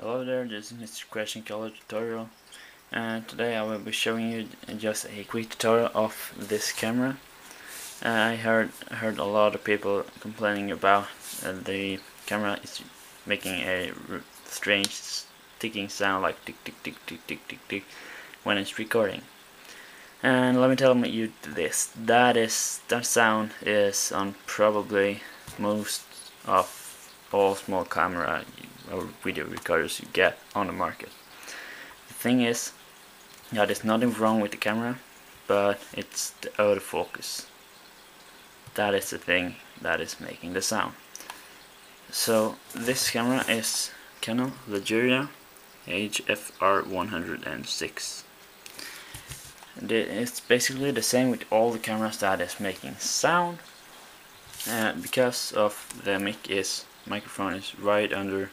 Hello there, this is Mr. Question Color Tutorial, and today I will be showing you just a quick tutorial of this camera. I heard a lot of people complaining about the camera is making a strange ticking sound, like tick tick tick tick tick tick tick when it's recording. And let me tell you this: that sound is on probably most of all small camera or video recorders you get on the market. The thing is, there's nothing wrong with the camera, but it's the autofocus. That is the thing that is making the sound. So this camera is Canon Legria HFR 106. It's basically the same with all the cameras that is making sound, because of the microphone is right under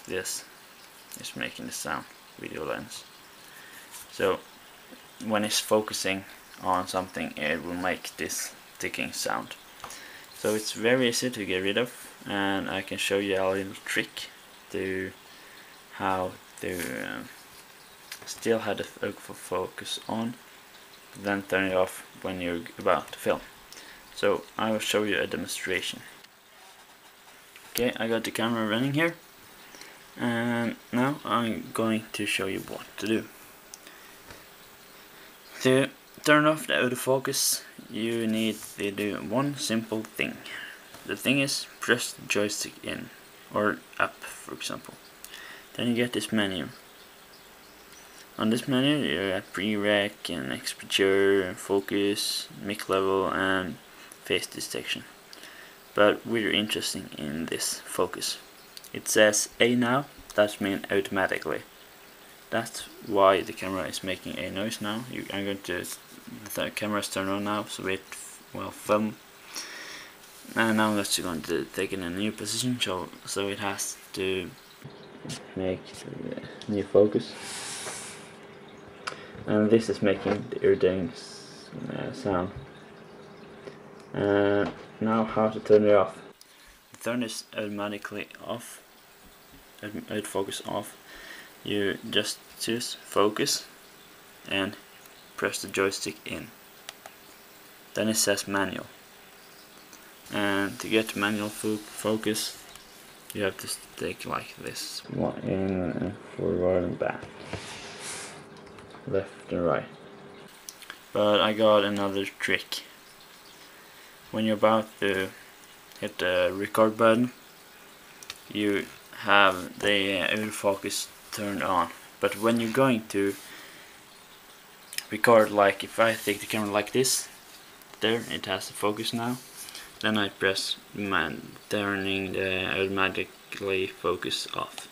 this is making the sound video lens. So when it's focusing on something, it will make this ticking sound. So it's very easy to get rid of, and I can show you a little trick to how to still have the focus on, then turn it off when you're about to film. So I will show you a demonstration. Okay, I got the camera running here, and now I'm going to show you what to do. To turn off the autofocus, you need to do one simple thing. The thing is, press the joystick in or up, for example. Then you get this menu. On this menu you have pre-rec and exposure, focus, mic level and face detection. But we're interested in this focus. It says A now, that means automatically. That's why the camera is making a noise now. I'm going to, the camera is turned on now, so it will film. And now I'm just going to take it in a new position, so it has to make the new focus. And this is making the irritating sound. Now how to turn it off. Turn this automatically off, autofocus off. You just choose focus and press the joystick in. Then it says manual. And to get manual focus, you have to stick like this. In and forward and back. Left and right. But I got another trick. When you're about to hit the record button, you have the autofocus turned on. But when you're going to record, like if I take the camera like this, there it has the focus now. Then I press turning the automatically focus off.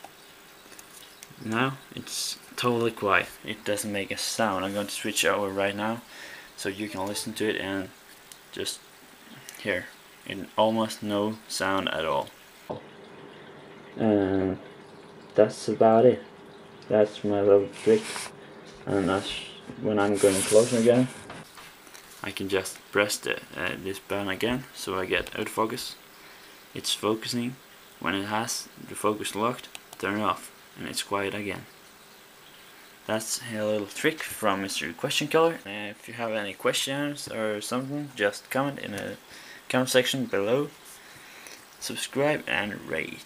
Now it's totally quiet. It doesn't make a sound. I'm going to switch over right now so you can listen to it and just hear it. Almost no sound at all. And that's about it. That's my little trick. And when I'm going closer again, I can just press this button again, so I get autofocus. It's focusing. When it has the focus locked, turn it off and it's quiet again. That's a little trick from Mr. Question Color. If you have any questions or something, just comment in the comment section below. Subscribe and rate.